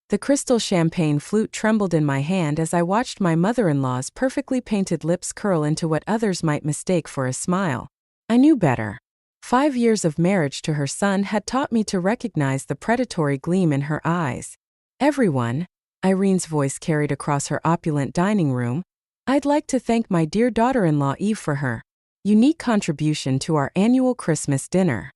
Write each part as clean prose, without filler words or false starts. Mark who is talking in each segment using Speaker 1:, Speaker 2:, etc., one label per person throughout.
Speaker 1: The crystal champagne flute trembled in my hand as I watched my mother-in-law's perfectly painted lips curl into what others might mistake for a smile. I knew better. 5 years of marriage to her son had taught me to recognize the predatory gleam in her eyes. Everyone, Irene's voice carried across her opulent dining room, I'd like to thank my dear daughter-in-law Eve for her unique contribution to our annual Christmas dinner.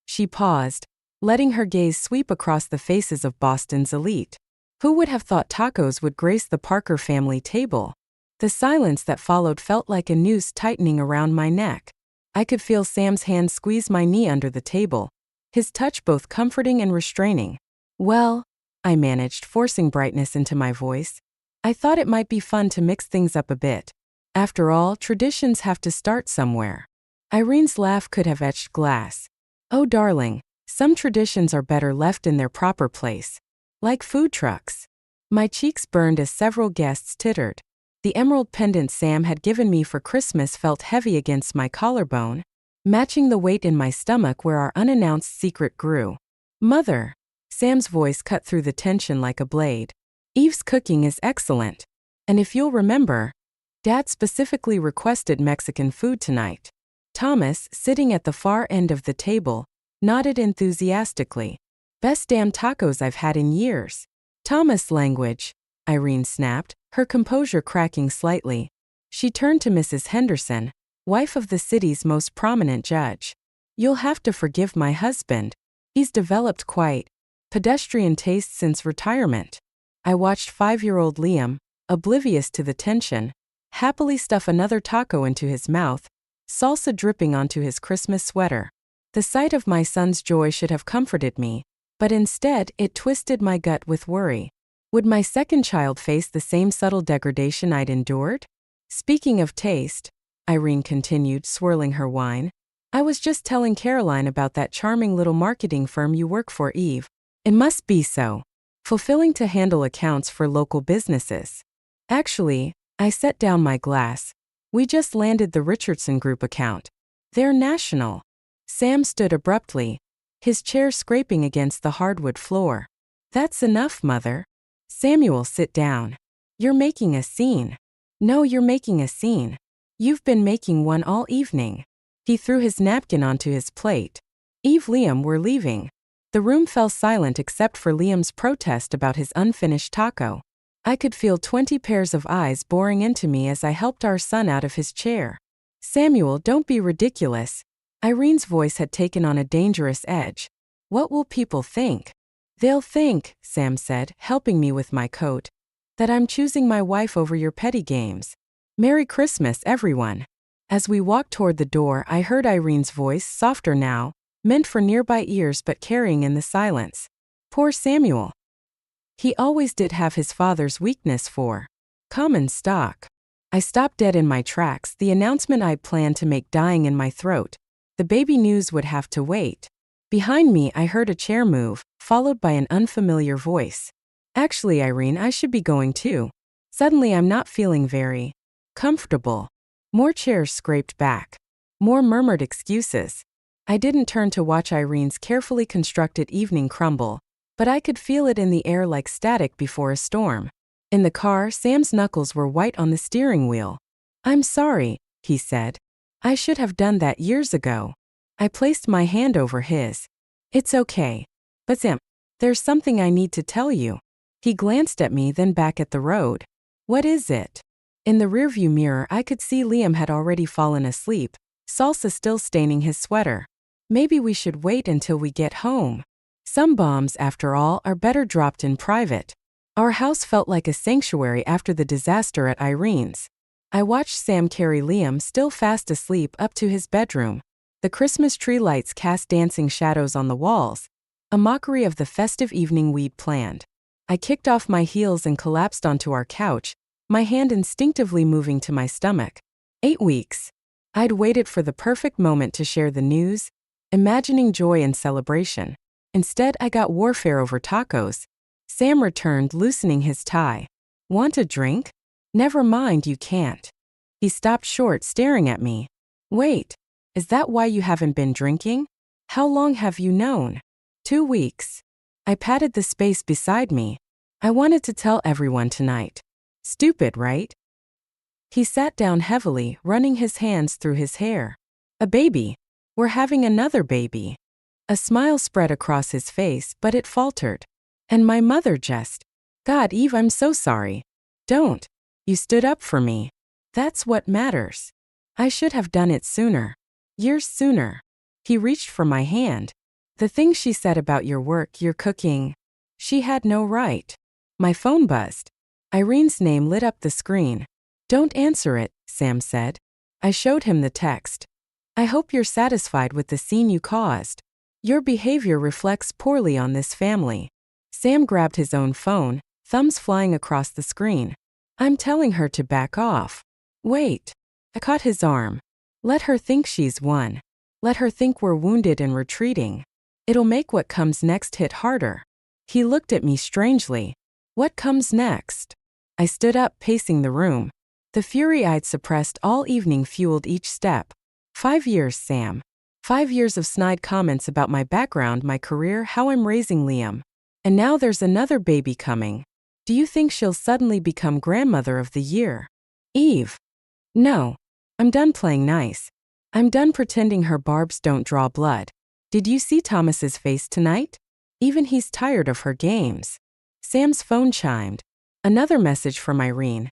Speaker 1: She paused, letting her gaze sweep across the faces of Boston's elite. Who would have thought tacos would grace the Parker family table? The silence that followed felt like a noose tightening around my neck. I could feel Sam's hand squeeze my knee under the table, his touch both comforting and restraining. Well, I managed, forcing brightness into my voice. I thought it might be fun to mix things up a bit. After all, traditions have to start somewhere. Irene's laugh could have etched glass. Oh darling, some traditions are better left in their proper place. Like food trucks. My cheeks burned as several guests tittered. The emerald pendant Sam had given me for Christmas felt heavy against my collarbone, matching the weight in my stomach where our unannounced secret grew. Mother, Sam's voice cut through the tension like a blade. Eve's cooking is excellent. And if you'll remember, Dad specifically requested Mexican food tonight. Thomas, sitting at the far end of the table, nodded enthusiastically. Best damn tacos I've had in years. Thomas language, Irene snapped, her composure cracking slightly. She turned to Mrs. Henderson, wife of the city's most prominent judge. You'll have to forgive my husband. He's developed quite pedestrian taste since retirement. I watched 5-year-old Liam, oblivious to the tension, happily stuff another taco into his mouth, salsa dripping onto his Christmas sweater. The sight of my son's joy should have comforted me, but instead it twisted my gut with worry. Would my second child face the same subtle degradation I'd endured? Speaking of taste, Irene continued, swirling her wine, I was just telling Caroline about that charming little marketing firm you work for, Eve. It must be so fulfilling to handle accounts for local businesses. Actually, I set down my glass. We just landed the Richardson Group account. They're national. Sam stood abruptly, his chair scraping against the hardwood floor. That's enough, Mother. Samuel, sit down. You're making a scene. No, you're making a scene. You've been making one all evening. He threw his napkin onto his plate. Eve, Liam, we're leaving. The room fell silent except for Liam's protest about his unfinished taco. I could feel 20 pairs of eyes boring into me as I helped our son out of his chair. Samuel, don't be ridiculous. Irene's voice had taken on a dangerous edge. What will people think? They'll think, Sam said, helping me with my coat, that I'm choosing my wife over your petty games. Merry Christmas, everyone. As we walked toward the door, I heard Irene's voice, softer now, meant for nearby ears but carrying in the silence. Poor Samuel. He always did have his father's weakness for common stock. I stopped dead in my tracks, the announcement I'd planned to make dying in my throat. The baby news would have to wait. Behind me, I heard a chair move, followed by an unfamiliar voice. Actually, Irene, I should be going too. Suddenly, I'm not feeling very comfortable. More chairs scraped back. More murmured excuses. I didn't turn to watch Irene's carefully constructed evening crumble, but I could feel it in the air like static before a storm. In the car, Sam's knuckles were white on the steering wheel. I'm sorry, he said. I should have done that years ago. I placed my hand over his. It's okay. But Sam, there's something I need to tell you. He glanced at me, then back at the road. What is it? In the rearview mirror, I could see Liam had already fallen asleep, salsa still staining his sweater. Maybe we should wait until we get home. Some bombs, after all, are better dropped in private. Our house felt like a sanctuary after the disaster at Irene's. I watched Sam carry Liam, still fast asleep, up to his bedroom. The Christmas tree lights cast dancing shadows on the walls, a mockery of the festive evening we'd planned. I kicked off my heels and collapsed onto our couch, my hand instinctively moving to my stomach. 8 weeks. I'd waited for the perfect moment to share the news, imagining joy and celebration. Instead, I got warfare over tacos. Sam returned, loosening his tie. Want a drink? Never mind, you can't. He stopped short, staring at me. Wait, is that why you haven't been drinking? How long have you known? 2 weeks. I patted the space beside me. I wanted to tell everyone tonight. Stupid, right? He sat down heavily, running his hands through his hair. A baby. We're having another baby. A smile spread across his face, but it faltered. And my mother just. God, Eve, I'm so sorry. Don't. You stood up for me. That's what matters. I should have done it sooner. Years sooner. He reached for my hand. The things she said about your work, your cooking. She had no right. My phone buzzed. Irene's name lit up the screen. Don't answer it, Sam said. I showed him the text. I hope you're satisfied with the scene you caused. Your behavior reflects poorly on this family. Sam grabbed his own phone, thumbs flying across the screen. I'm telling her to back off. Wait. I caught his arm. Let her think she's won. Let her think we're wounded and retreating. It'll make what comes next hit harder. He looked at me strangely. What comes next? I stood up, pacing the room. The fury I'd suppressed all evening fueled each step. 5 years, Sam. 5 years of snide comments about my background, my career, how I'm raising Liam. And now there's another baby coming. Do you think she'll suddenly become grandmother of the year? Eve. No. I'm done playing nice. I'm done pretending her barbs don't draw blood. Did you see Thomas's face tonight? Even he's tired of her games. Sam's phone chimed. Another message from Irene.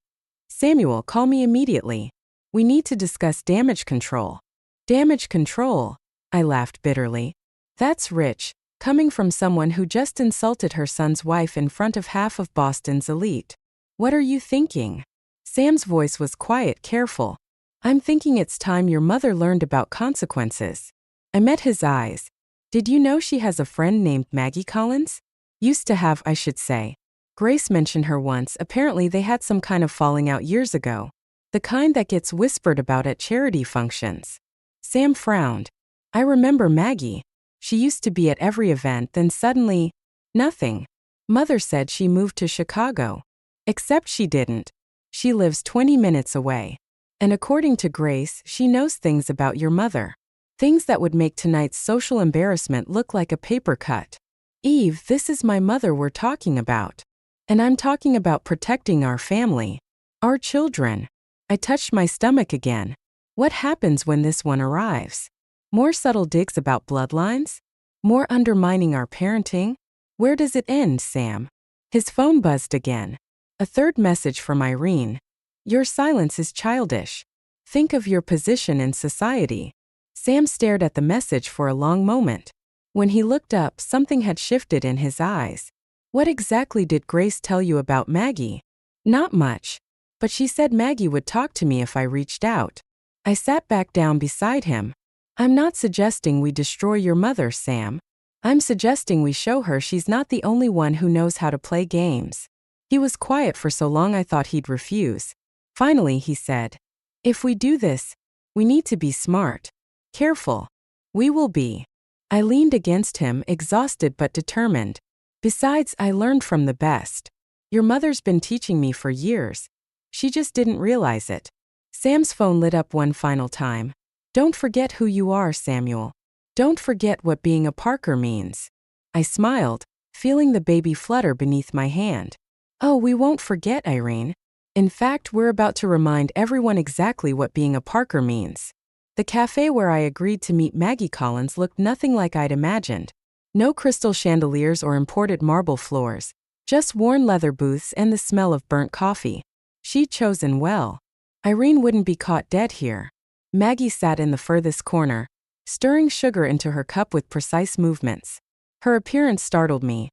Speaker 1: Samuel, call me immediately. We need to discuss damage control. Damage control? I laughed bitterly. That's rich, coming from someone who just insulted her son's wife in front of half of Boston's elite. What are you thinking? Sam's voice was quiet, careful. I'm thinking it's time your mother learned about consequences. I met his eyes. Did you know she has a friend named Maggie Collins? Used to have, I should say. Grace mentioned her once. Apparently they had some kind of falling out years ago. The kind that gets whispered about at charity functions. Sam frowned. I remember Maggie. She used to be at every event, then suddenly, nothing. Mother said she moved to Chicago. Except she didn't. She lives 20 minutes away. And according to Grace, she knows things about your mother. Things that would make tonight's social embarrassment look like a paper cut. Eve, this is my mother we're talking about. And I'm talking about protecting our family. Our children. I touched my stomach again. What happens when this one arrives? More subtle digs about bloodlines? More undermining our parenting? Where does it end, Sam? His phone buzzed again. A third message from Irene. Your silence is childish. Think of your position in society. Sam stared at the message for a long moment. When he looked up, something had shifted in his eyes. What exactly did Grace tell you about Maggie? Not much. But she said Maggie would talk to me if I reached out. I sat back down beside him. I'm not suggesting we destroy your mother, Sam. I'm suggesting we show her she's not the only one who knows how to play games. He was quiet for so long I thought he'd refuse. Finally, he said, if we do this, we need to be smart. Careful. We will be. I leaned against him, exhausted but determined. Besides, I learned from the best. Your mother's been teaching me for years. She just didn't realize it. Sam's phone lit up one final time. Don't forget who you are, Samuel. Don't forget what being a Parker means. I smiled, feeling the baby flutter beneath my hand. Oh, we won't forget, Irene. In fact, we're about to remind everyone exactly what being a Parker means. The cafe where I agreed to meet Maggie Collins looked nothing like I'd imagined. No crystal chandeliers or imported marble floors, just worn leather booths and the smell of burnt coffee. She'd chosen well. Irene wouldn't be caught dead here. Maggie sat in the furthest corner, stirring sugar into her cup with precise movements. Her appearance startled me.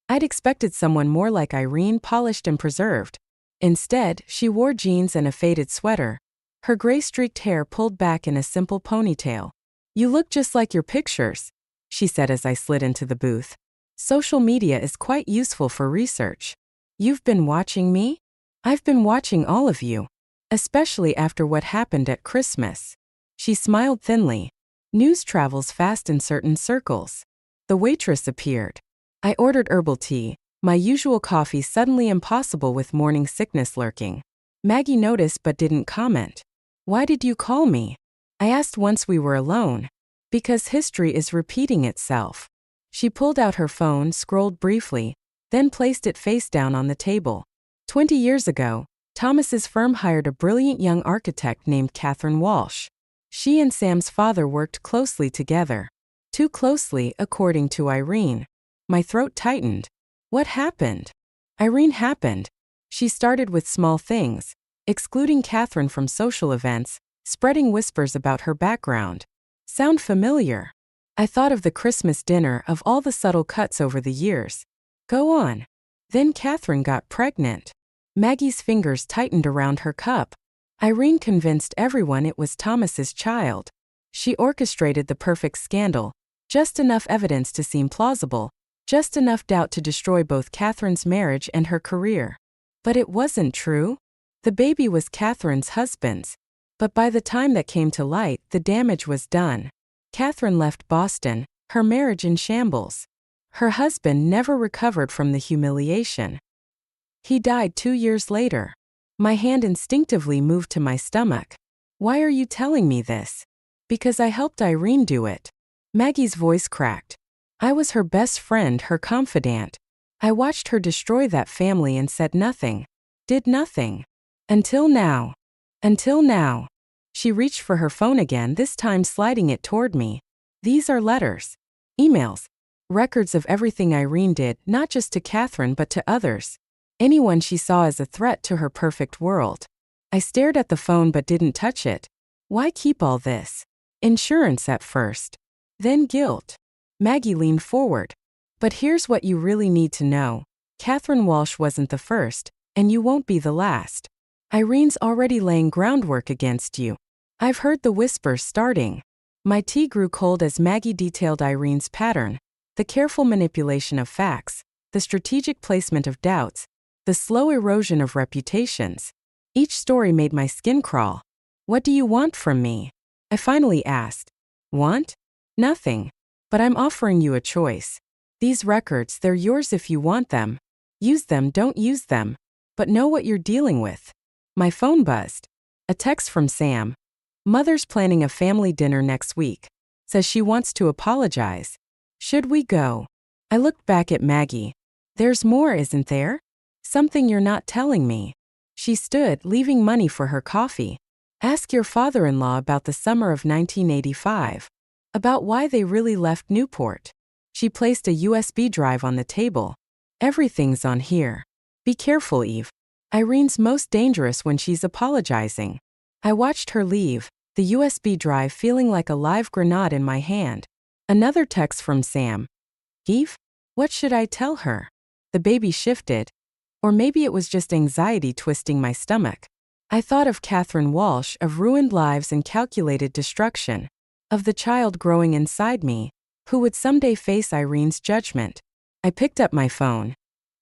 Speaker 1: I'd expected someone more like Irene, polished and preserved. Instead, she wore jeans and a faded sweater, her gray-streaked hair pulled back in a simple ponytail. You look just like your pictures, she said as I slid into the booth. Social media is quite useful for research. You've been watching me? I've been watching all of you. Especially after what happened at Christmas. She smiled thinly. News travels fast in certain circles. The waitress appeared. I ordered herbal tea, my usual coffee suddenly impossible with morning sickness lurking. Maggie noticed but didn't comment. Why did you call me? I asked once we were alone. Because history is repeating itself. She pulled out her phone, scrolled briefly, then placed it face down on the table. 20 years ago, Thomas's firm hired a brilliant young architect named Catherine Walsh. She and Sam's father worked closely together. Too closely, according to Irene. My throat tightened. What happened? Irene happened. She started with small things, excluding Catherine from social events, spreading whispers about her background. Sound familiar? I thought of the Christmas dinner, of all the subtle cuts over the years. Go on. Then Catherine got pregnant. Maggie's fingers tightened around her cup. Irene convinced everyone it was Thomas's child. She orchestrated the perfect scandal, just enough evidence to seem plausible, just enough doubt to destroy both Catherine's marriage and her career. But it wasn't true. The baby was Catherine's husband's. But by the time that came to light, the damage was done. Catherine left Boston, her marriage in shambles. Her husband never recovered from the humiliation. He died 2 years later. My hand instinctively moved to my stomach. Why are you telling me this? Because I helped Irene do it. Maggie's voice cracked. I was her best friend, her confidant. I watched her destroy that family and said nothing. Did nothing. Until now. Until now. She reached for her phone again, this time sliding it toward me. These are letters. Emails. Records of everything Irene did, not just to Catherine but to others. Anyone she saw as a threat to her perfect world. I stared at the phone but didn't touch it. Why keep all this? Insurance at first. Then guilt. Maggie leaned forward. But here's what you really need to know. Catherine Walsh wasn't the first, and you won't be the last. Irene's already laying groundwork against you. I've heard the whispers starting. My tea grew cold as Maggie detailed Irene's pattern, the careful manipulation of facts, the strategic placement of doubts, the slow erosion of reputations. Each story made my skin crawl. What do you want from me? I finally asked. Want? Nothing. But I'm offering you a choice. These records, they're yours if you want them. Use them, don't use them. But know what you're dealing with. My phone buzzed. A text from Sam. Mother's planning a family dinner next week. Says she wants to apologize. Should we go? I looked back at Maggie. There's more, isn't there? Something you're not telling me. She stood, leaving money for her coffee. Ask your father-in-law about the summer of 1985. About why they really left Newport. She placed a USB drive on the table. Everything's on here. Be careful, Eve. Irene's most dangerous when she's apologizing. I watched her leave, the USB drive feeling like a live grenade in my hand. Another text from Sam. Eve? What should I tell her? The baby shifted. Or maybe it was just anxiety twisting my stomach. I thought of Catherine Walsh, of ruined lives and calculated destruction. Of the child growing inside me, who would someday face Irene's judgment. I picked up my phone.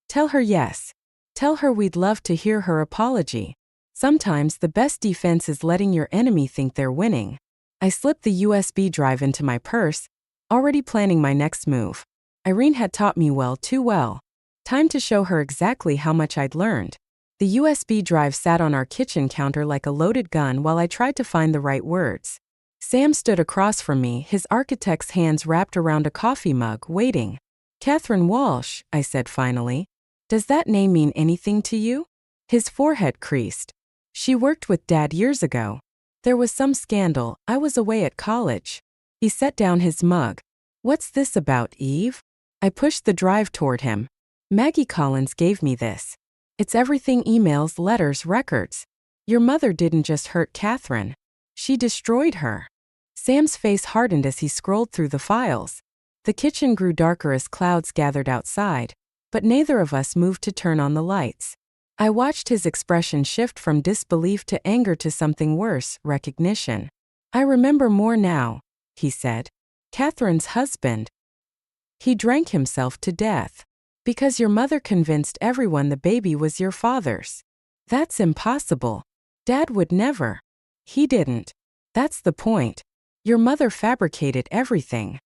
Speaker 1: Tell her yes. Tell her we'd love to hear her apology. Sometimes the best defense is letting your enemy think they're winning. I slipped the USB drive into my purse, already planning my next move. Irene had taught me well, too well. Time to show her exactly how much I'd learned. The USB drive sat on our kitchen counter like a loaded gun while I tried to find the right words. Sam stood across from me, his architect's hands wrapped around a coffee mug, waiting. Catherine Walsh, I said finally. Does that name mean anything to you? His forehead creased. She worked with Dad years ago. There was some scandal, I was away at college. He set down his mug. What's this about, Eve? I pushed the drive toward him. Maggie Collins gave me this. It's everything: emails, letters, records. Your mother didn't just hurt Catherine. She destroyed her. Sam's face hardened as he scrolled through the files. The kitchen grew darker as clouds gathered outside, but neither of us moved to turn on the lights. I watched his expression shift from disbelief to anger to something worse, recognition. I remember more now, he said. Catherine's husband. He drank himself to death. Because your mother convinced everyone the baby was your father's. That's impossible. Dad would never. He didn't. That's the point. Your mother fabricated everything.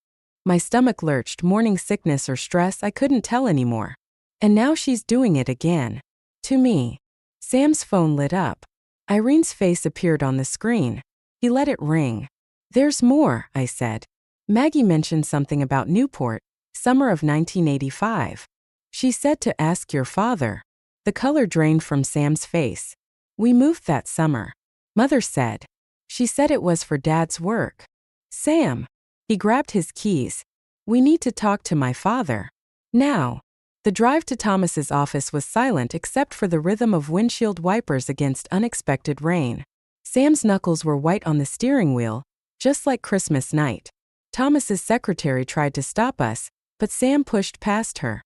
Speaker 1: My stomach lurched, morning sickness or stress, I couldn't tell anymore. And now she's doing it again. To me. Sam's phone lit up. Irene's face appeared on the screen. He let it ring. There's more, I said. Maggie mentioned something about Newport, summer of 1985. She said to ask your father. The color drained from Sam's face. We moved that summer. Mother said. She said it was for Dad's work. Sam. He grabbed his keys. We need to talk to my father. Now. The drive to Thomas's office was silent except for the rhythm of windshield wipers against unexpected rain. Sam's knuckles were white on the steering wheel, just like Christmas night. Thomas's secretary tried to stop us, but Sam pushed past her.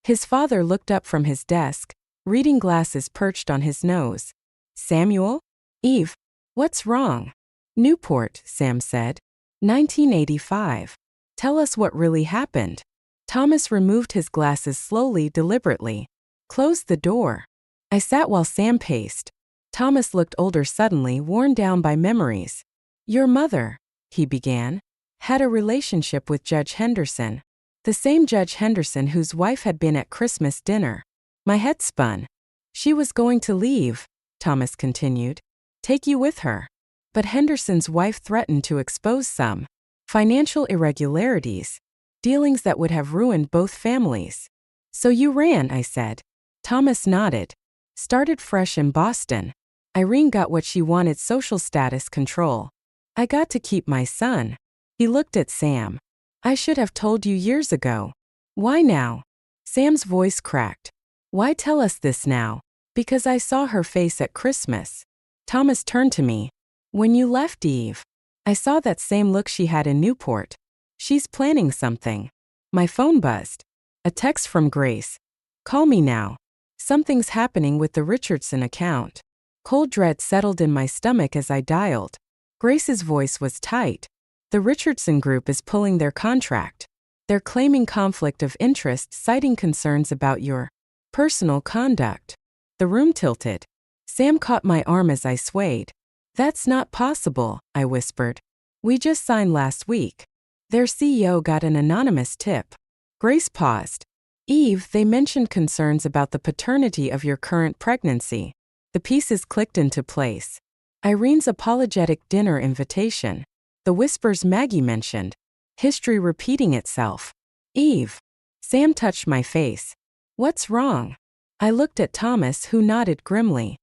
Speaker 1: His father looked up from his desk, reading glasses perched on his nose. Samuel? Eve, what's wrong? Newport, Sam said. 1985. Tell us what really happened. Thomas removed his glasses slowly, deliberately. Closed the door. I sat while Sam paced. Thomas looked older suddenly, worn down by memories. Your mother, he began, had a relationship with Judge Henderson. The same Judge Henderson whose wife had been at Christmas dinner. My head spun. She was going to leave, Thomas continued. Take you with her. But Henderson's wife threatened to expose some financial irregularities, dealings that would have ruined both families. So you ran, I said. Thomas nodded. Started fresh in Boston. Irene got what she wanted: social status control. I got to keep my son. He looked at Sam. I should have told you years ago. Why now? Sam's voice cracked. Why tell us this now? Because I saw her face at Christmas. Thomas turned to me. When you left Eve, I saw that same look she had in Newport. She's planning something. My phone buzzed. A text from Grace. Call me now. Something's happening with the Richardson account. Cold dread settled in my stomach as I dialed. Grace's voice was tight. The Richardson Group is pulling their contract. They're claiming conflict of interest, citing concerns about your personal conduct. The room tilted. Sam caught my arm as I swayed. That's not possible, I whispered. We just signed last week. Their CEO got an anonymous tip. Grace paused. Eve, they mentioned concerns about the paternity of your current pregnancy. The pieces clicked into place. Irene's apologetic dinner invitation. The whispers Maggie mentioned. History repeating itself. Eve. Sam touched my face. What's wrong? I looked at Thomas, who nodded grimly.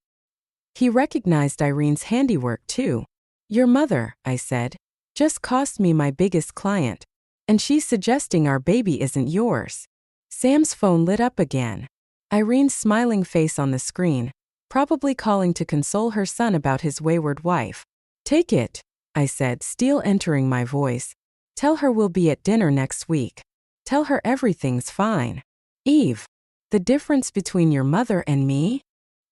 Speaker 1: He recognized Irene's handiwork too. Your mother, I said, just cost me my biggest client. And she's suggesting our baby isn't yours. Sam's phone lit up again. Irene's smiling face on the screen, probably calling to console her son about his wayward wife. Take it, I said, steel entering my voice. Tell her we'll be at dinner next week. Tell her everything's fine. Eve, the difference between your mother and me?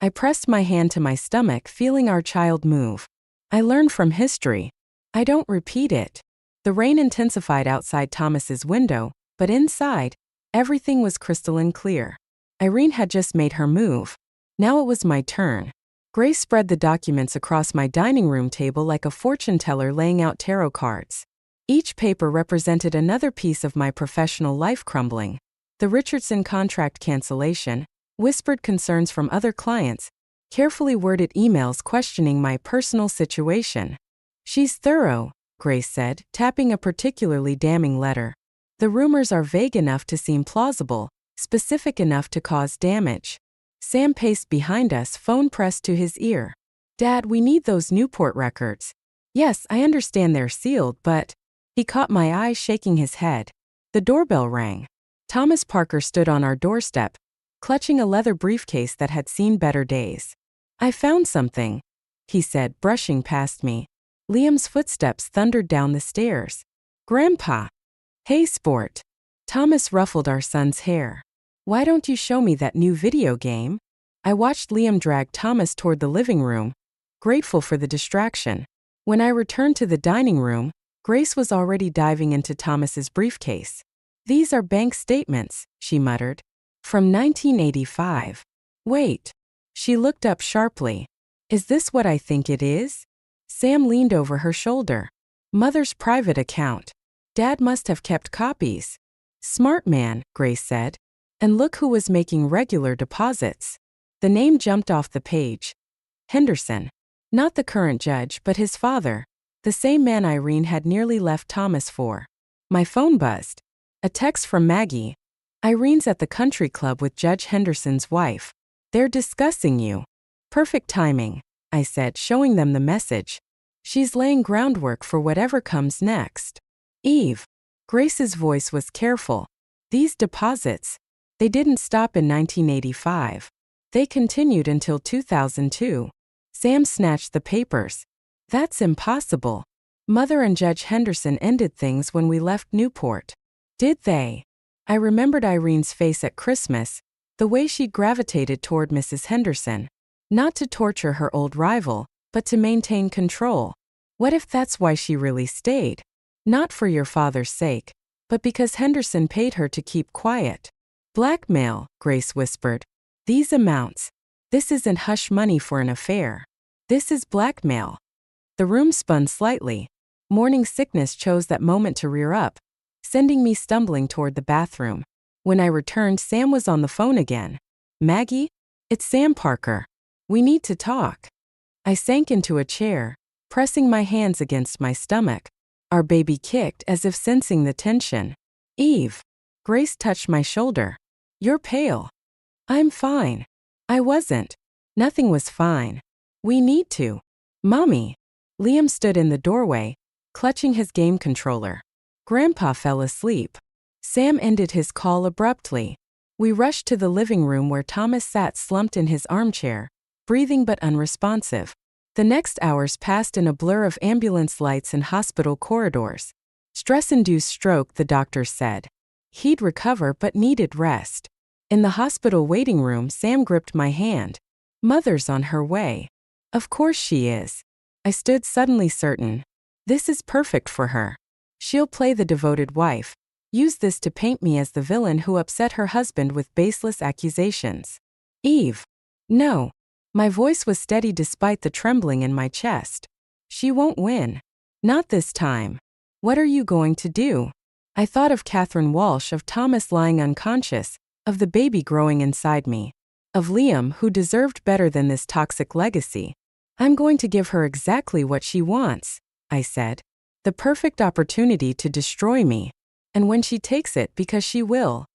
Speaker 1: I pressed my hand to my stomach, feeling our child move. I learned from history. I don't repeat it. The rain intensified outside Thomas's window, but inside, everything was crystalline clear. Irene had just made her move. Now it was my turn. Grace spread the documents across my dining room table like a fortune teller laying out tarot cards. Each paper represented another piece of my professional life crumbling. The Richardson contract cancellation, whispered concerns from other clients, carefully worded emails questioning my personal situation. She's thorough, Grace said, tapping a particularly damning letter. The rumors are vague enough to seem plausible, specific enough to cause damage. Sam paced behind us, phone pressed to his ear. Dad, we need those Newport records. Yes, I understand they're sealed, but... He caught my eye, shaking his head. The doorbell rang. Thomas Parker stood on our doorstep, clutching a leather briefcase that had seen better days. I found something, he said, brushing past me. Liam's footsteps thundered down the stairs. Grandpa. Hey, sport. Thomas ruffled our son's hair. Why don't you show me that new video game? I watched Liam drag Thomas toward the living room, grateful for the distraction. When I returned to the dining room, Grace was already diving into Thomas's briefcase. These are bank statements, she muttered. From 1985. Wait. She looked up sharply. Is this what I think it is? Sam leaned over her shoulder. Mother's private account. Dad must have kept copies. Smart man, Grace said. And look who was making regular deposits. The name jumped off the page. Henderson. Not the current judge, but his father. The same man Irene had nearly left Thomas for. My phone buzzed. A text from Maggie. Irene's at the country club with Judge Henderson's wife. They're discussing you. Perfect timing, I said, showing them the message. She's laying groundwork for whatever comes next. Eve. Grace's voice was careful. These deposits, they didn't stop in 1985. They continued until 2002. Sam snatched the papers. That's impossible. Mother and Judge Henderson ended things when we left Newport. Did they? I remembered Irene's face at Christmas, the way she'd gravitated toward Mrs. Henderson. Not to torture her old rival, but to maintain control. What if that's why she really stayed? Not for your father's sake, but because Henderson paid her to keep quiet. Blackmail, Grace whispered. These amounts. This isn't hush money for an affair. This is blackmail. The room spun slightly. Morning sickness chose that moment to rear up, sending me stumbling toward the bathroom. When I returned, Sam was on the phone again. Maggie? It's Sam Parker. We need to talk. I sank into a chair, pressing my hands against my stomach. Our baby kicked as if sensing the tension. Eve. Grace touched my shoulder. You're pale. I'm fine. I wasn't. Nothing was fine. We need to. Mommy. Liam stood in the doorway, clutching his game controller. Grandpa fell asleep. Sam ended his call abruptly. We rushed to the living room where Thomas sat slumped in his armchair, breathing but unresponsive. The next hours passed in a blur of ambulance lights and hospital corridors. Stress-induced stroke, the doctors said. He'd recover but needed rest. In the hospital waiting room, Sam gripped my hand. Mother's on her way. Of course she is. I stood suddenly certain. This is perfect for her. She'll play the devoted wife, use this to paint me as the villain who upset her husband with baseless accusations. Eve. No. My voice was steady despite the trembling in my chest. She won't win. Not this time. What are you going to do? I thought of Catherine Walsh, of Thomas lying unconscious, of the baby growing inside me, of Liam, who deserved better than this toxic legacy. I'm going to give her exactly what she wants, I said. The perfect opportunity to destroy me. And when she takes it, because she will,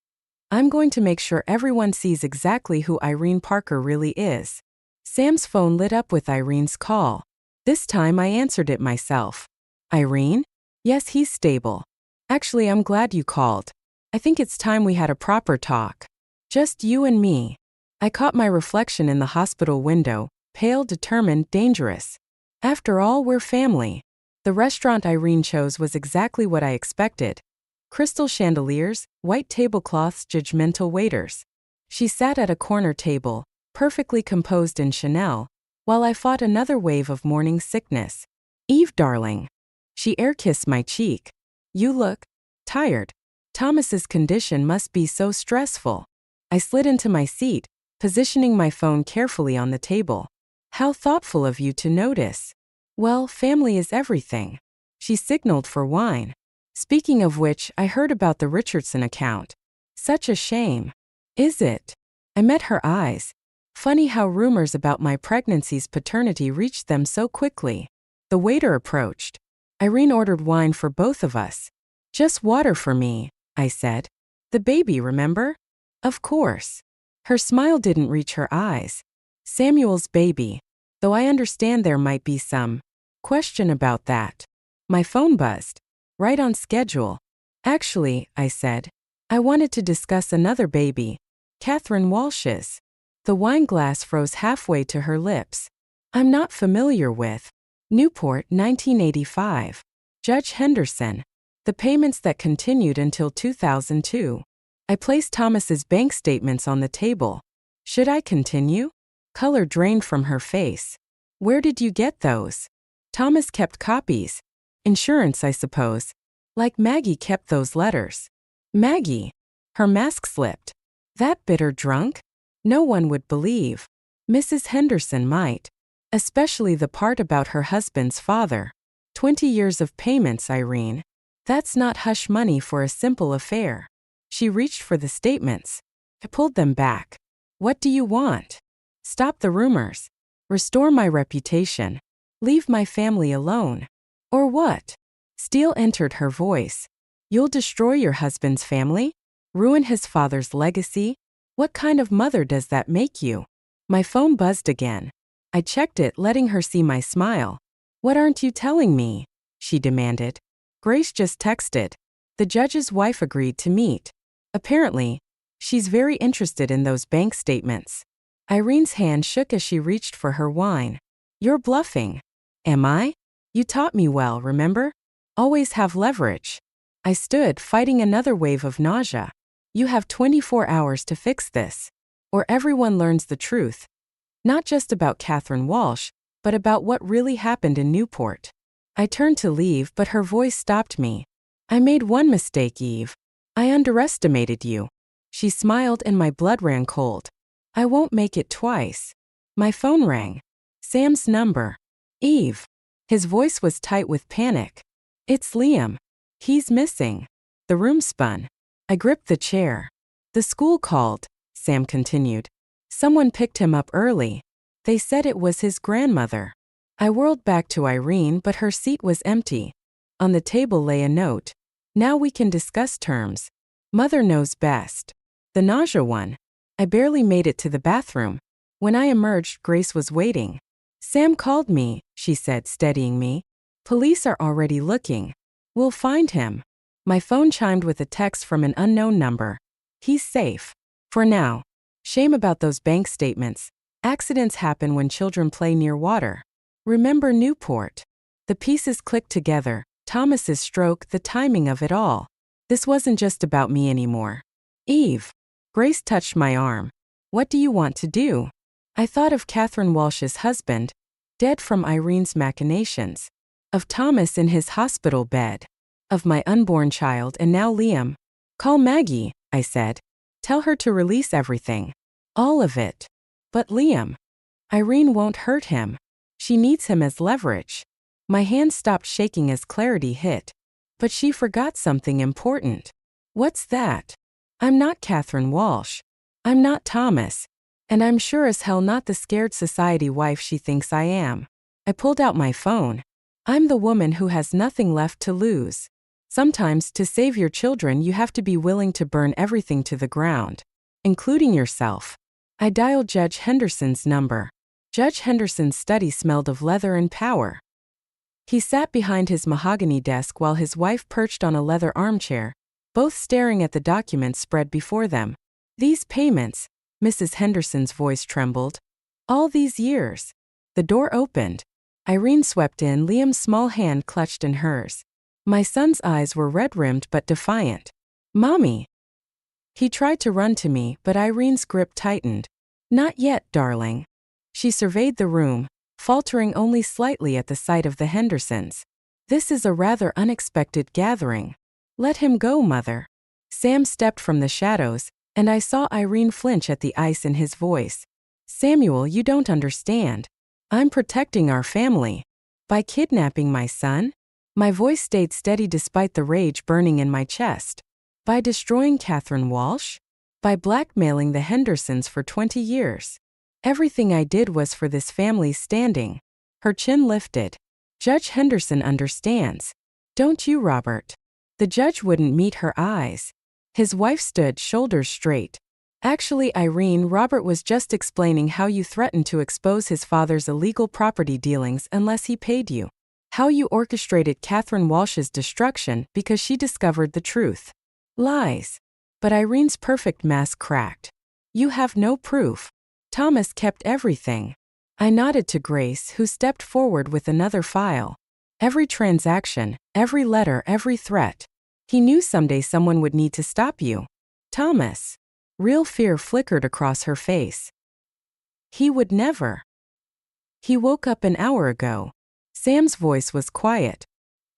Speaker 1: I'm going to make sure everyone sees exactly who Irene Parker really is. Sam's phone lit up with Irene's call. This time I answered it myself. Irene? Yes, he's stable. Actually, I'm glad you called. I think it's time we had a proper talk. Just you and me. I caught my reflection in the hospital window, pale, determined, dangerous. After all, we're family. The restaurant Irene chose was exactly what I expected. Crystal chandeliers, white tablecloths, judgmental waiters. She sat at a corner table, perfectly composed in Chanel, while I fought another wave of morning sickness. Eve, darling. She air-kissed my cheek. You look tired. Thomas's condition must be so stressful. I slid into my seat, positioning my phone carefully on the table. How thoughtful of you to notice. Well, family is everything. She signaled for wine. Speaking of which, I heard about the Richardson account. Such a shame. Is it? I met her eyes. Funny how rumors about my pregnancy's paternity reached them so quickly. The waiter approached. Irene ordered wine for both of us. Just water for me, I said. The baby, remember? Of course. Her smile didn't reach her eyes. Samuel's baby. Though I understand there might be some question about that. My phone buzzed. Right on schedule. Actually, I said, I wanted to discuss another baby. Catherine Walsh's. The wine glass froze halfway to her lips. I'm not familiar with. Newport, 1985. Judge Henderson. The payments that continued until 2002. I placed Thomas's bank statements on the table. Should I continue? Color drained from her face. Where did you get those? Thomas kept copies. Insurance, I suppose. Like Maggie kept those letters. Maggie. Her mask slipped. That bitter drunk? No one would believe. Mrs. Henderson might. Especially the part about her husband's father. 20 years of payments, Irene. That's not hush money for a simple affair. She reached for the statements. I pulled them back. What do you want? Stop the rumors. Restore my reputation. Leave my family alone. Or what? Steel entered her voice. You'll destroy your husband's family? Ruin his father's legacy? What kind of mother does that make you? My phone buzzed again. I checked it, letting her see my smile. What aren't you telling me? She demanded. Grace just texted. The judge's wife agreed to meet. Apparently, she's very interested in those bank statements. Irene's hand shook as she reached for her wine. You're bluffing. Am I? You taught me well, remember? Always have leverage. I stood, fighting another wave of nausea. You have 24 hours to fix this, or everyone learns the truth. Not just about Catherine Walsh, but about what really happened in Newport. I turned to leave, but her voice stopped me. I made one mistake, Eve. I underestimated you. She smiled and my blood ran cold. I won't make it twice. My phone rang. Sam's number. Eve. His voice was tight with panic. It's Liam. He's missing. The room spun. I gripped the chair. The school called, Sam continued. Someone picked him up early. They said it was his grandmother. I whirled back to Irene, but her seat was empty. On the table lay a note. Now we can discuss terms. Mother knows best. The nausea one. I barely made it to the bathroom. When I emerged, Grace was waiting. Sam called me, she said, steadying me. Police are already looking. We'll find him. My phone chimed with a text from an unknown number. He's safe. For now. Shame about those bank statements. Accidents happen when children play near water. Remember Newport. The pieces clicked together. Thomas's stroke, the timing of it all. This wasn't just about me anymore. Eve. Grace touched my arm. What do you want to do? I thought of Catherine Walsh's husband, dead from Irene's machinations. Of Thomas in his hospital bed. Of my unborn child and now Liam. Call Maggie, I said. Tell her to release everything. All of it. But Liam. Irene won't hurt him. She needs him as leverage. My hand stopped shaking as clarity hit. But she forgot something important. What's that? I'm not Catherine Walsh. I'm not Thomas. And I'm sure as hell not the scared society wife she thinks I am. I pulled out my phone. I'm the woman who has nothing left to lose. Sometimes, to save your children, you have to be willing to burn everything to the ground, including yourself. I dialed Judge Henderson's number. Judge Henderson's study smelled of leather and power. He sat behind his mahogany desk while his wife perched on a leather armchair, both staring at the documents spread before them. These payments, Mrs. Henderson's voice trembled. All these years. The door opened. Irene swept in, Liam's small hand clutched in hers. My son's eyes were red-rimmed but defiant. Mommy. He tried to run to me, but Irene's grip tightened. Not yet, darling. She surveyed the room, faltering only slightly at the sight of the Hendersons. This is a rather unexpected gathering. Let him go, Mother. Sam stepped from the shadows, and I saw Irene flinch at the ice in his voice. Samuel, you don't understand. I'm protecting our family. By kidnapping my son? My voice stayed steady despite the rage burning in my chest. By destroying Catherine Walsh? By blackmailing the Hendersons for 20 years. Everything I did was for this family's standing. Her chin lifted. Judge Henderson understands. Don't you, Robert? The judge wouldn't meet her eyes. His wife stood, shoulders straight. Actually, Irene, Robert was just explaining how you threatened to expose his father's illegal property dealings unless he paid you. How you orchestrated Catherine Walsh's destruction because she discovered the truth. Lies. But Irene's perfect mask cracked. You have no proof. Thomas kept everything. I nodded to Grace, who stepped forward with another file. Every transaction, every letter, every threat. He knew someday someone would need to stop you. Thomas. Real fear flickered across her face. He would never. He woke up an hour ago. Sam's voice was quiet.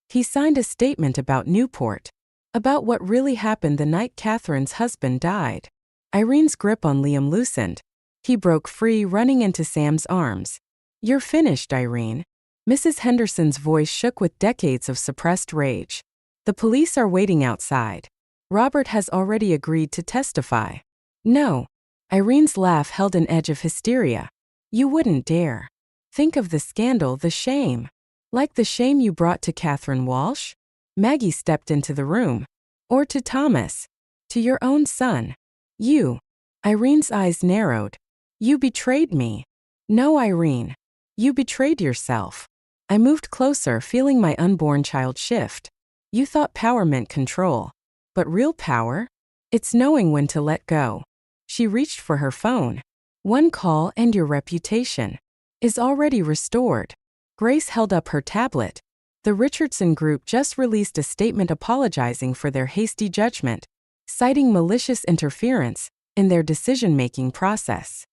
Speaker 1: He signed a statement about Newport. About what really happened the night Catherine's husband died. Irene's grip on Liam loosened. He broke free, running into Sam's arms. You're finished, Irene. Mrs. Henderson's voice shook with decades of suppressed rage. The police are waiting outside. Robert has already agreed to testify. No. Irene's laugh held an edge of hysteria. You wouldn't dare. Think of the scandal, the shame. Like the shame you brought to Catherine Walsh? Maggie stepped into the room. Or to Thomas. To your own son. You. Irene's eyes narrowed. You betrayed me. No, Irene. You betrayed yourself. I moved closer, feeling my unborn child shift. You thought power meant control. But real power? It's knowing when to let go. She reached for her phone. One call and your reputation is already restored. Grace held up her tablet. The Richardson Group just released a statement apologizing for their hasty judgment, citing malicious interference in their decision-making process.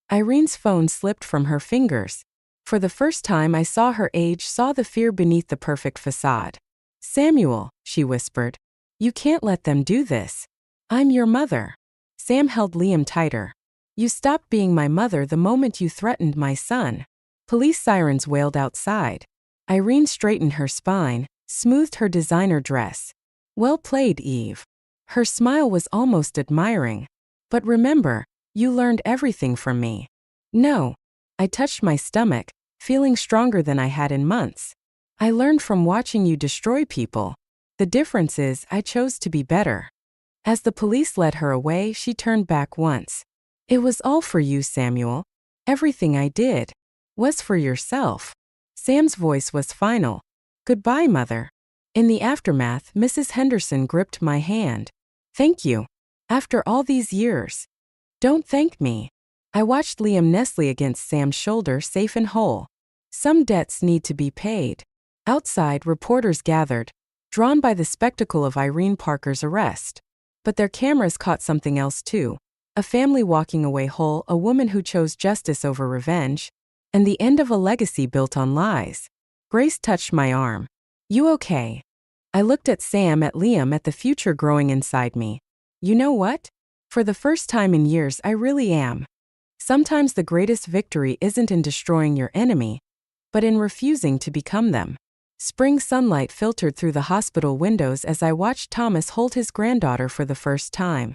Speaker 1: Irene's phone slipped from her fingers. For the first time I saw her age, saw the fear beneath the perfect facade. Samuel, she whispered. You can't let them do this. I'm your mother. Sam held Liam tighter. You stopped being my mother the moment you threatened my son. Police sirens wailed outside. Irene straightened her spine, smoothed her designer dress. Well played, Eve. Her smile was almost admiring. But remember, you learned everything from me. No. I touched my stomach, feeling stronger than I had in months. I learned from watching you destroy people. The difference is I chose to be better. As the police led her away, she turned back once. It was all for you, Samuel. Everything I did was for yourself. Sam's voice was final. Goodbye, Mother. In the aftermath, Mrs. Henderson gripped my hand. Thank you. After all these years. Don't thank me. I watched Liam nestle against Sam's shoulder, safe and whole. Some debts need to be paid. Outside, reporters gathered, drawn by the spectacle of Irene Parker's arrest. But their cameras caught something else too. A family walking away whole, a woman who chose justice over revenge, and the end of a legacy built on lies. Grace touched my arm. You okay? I looked at Sam, at Liam, at the future growing inside me. You know what? For the first time in years, I really am. Sometimes the greatest victory isn't in destroying your enemy, but in refusing to become them. Spring sunlight filtered through the hospital windows as I watched Thomas hold his granddaughter for the first time.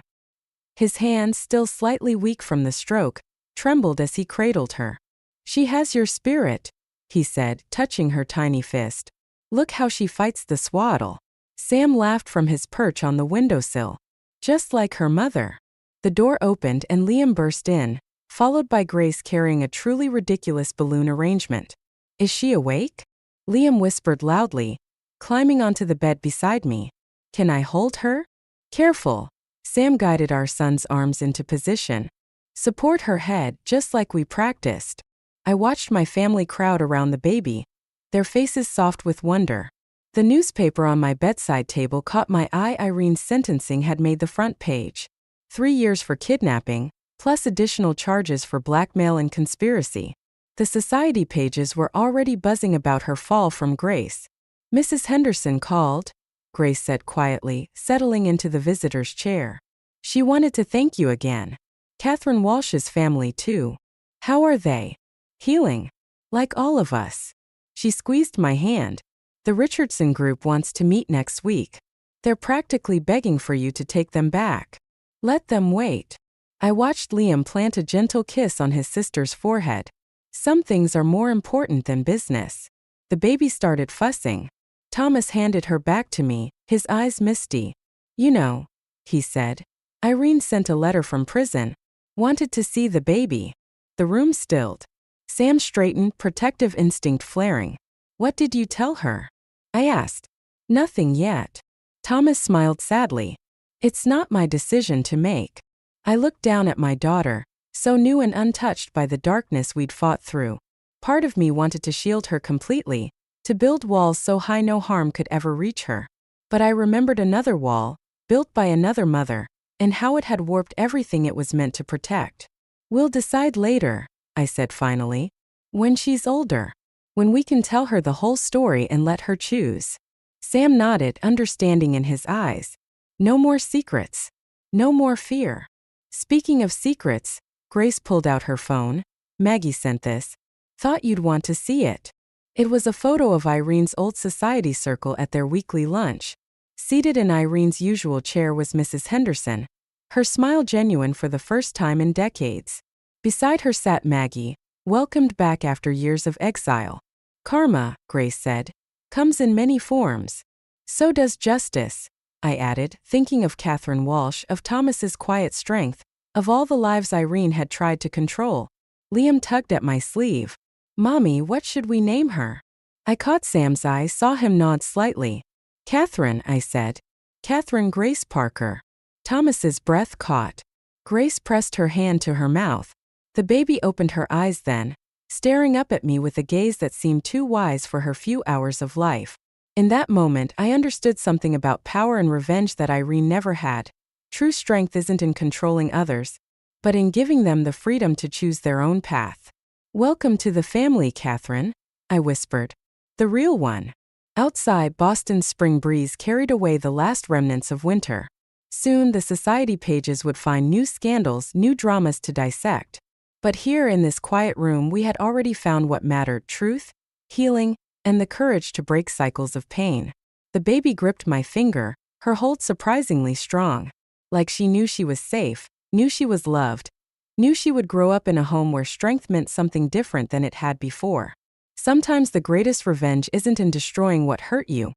Speaker 1: His hands, still slightly weak from the stroke, trembled as he cradled her. She has your spirit, he said, touching her tiny fist. Look how she fights the swaddle. Sam laughed from his perch on the windowsill. Just like her mother. The door opened and Liam burst in, followed by Grace carrying a truly ridiculous balloon arrangement. Is she awake? Liam whispered loudly, climbing onto the bed beside me. Can I hold her? Careful. Sam guided our son's arms into position. Support her head, just like we practiced. I watched my family crowd around the baby, their faces soft with wonder. The newspaper on my bedside table caught my eye. Irene's sentencing had made the front page. 3 years for kidnapping, plus additional charges for blackmail and conspiracy. The society pages were already buzzing about her fall from grace. Mrs. Henderson called, Grace said quietly, settling into the visitor's chair. She wanted to thank you again. Catherine Walsh's family too. How are they? Healing. Like all of us. She squeezed my hand. The Richardson Group wants to meet next week. They're practically begging for you to take them back. Let them wait. I watched Liam plant a gentle kiss on his sister's forehead. Some things are more important than business. The baby started fussing. Thomas handed her back to me, his eyes misty. You know, he said. Irene sent a letter from prison. Wanted to see the baby. The room stilled. Sam straightened, protective instinct flaring. What did you tell her? I asked. Nothing yet. Thomas smiled sadly. It's not my decision to make. I looked down at my daughter, so new and untouched by the darkness we'd fought through. Part of me wanted to shield her completely, to build walls so high no harm could ever reach her. But I remembered another wall, built by another mother, and how it had warped everything it was meant to protect. We'll decide later, I said finally. When she's older. When we can tell her the whole story and let her choose. Sam nodded, understanding in his eyes. No more secrets. No more fear. Speaking of secrets, Grace pulled out her phone. Maggie sent this. Thought you'd want to see it. It was a photo of Irene's old society circle at their weekly lunch. Seated in Irene's usual chair was Mrs. Henderson, her smile genuine for the first time in decades. Beside her sat Maggie, welcomed back after years of exile. Karma, Grace said, comes in many forms. So does justice. I added, thinking of Catherine Walsh, of Thomas's quiet strength, of all the lives Irene had tried to control. Liam tugged at my sleeve. Mommy, what should we name her? I caught Sam's eye, saw him nod slightly. Catherine, I said. Catherine Grace Parker. Thomas's breath caught. Grace pressed her hand to her mouth. The baby opened her eyes then, staring up at me with a gaze that seemed too wise for her few hours of life. In that moment, I understood something about power and revenge that Irene never had. True strength isn't in controlling others, but in giving them the freedom to choose their own path. Welcome to the family, Catherine, I whispered. The real one. Outside, Boston's spring breeze carried away the last remnants of winter. Soon, the society pages would find new scandals, new dramas to dissect. But here in this quiet room, we had already found what mattered: truth, healing, and the courage to break cycles of pain. The baby gripped my finger, her hold surprisingly strong. Like she knew she was safe, knew she was loved, knew she would grow up in a home where strength meant something different than it had before. Sometimes the greatest revenge isn't in destroying what hurt you,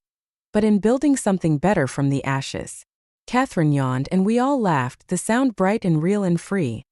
Speaker 1: but in building something better from the ashes. Catherine yawned and we all laughed, the sound bright and real and free.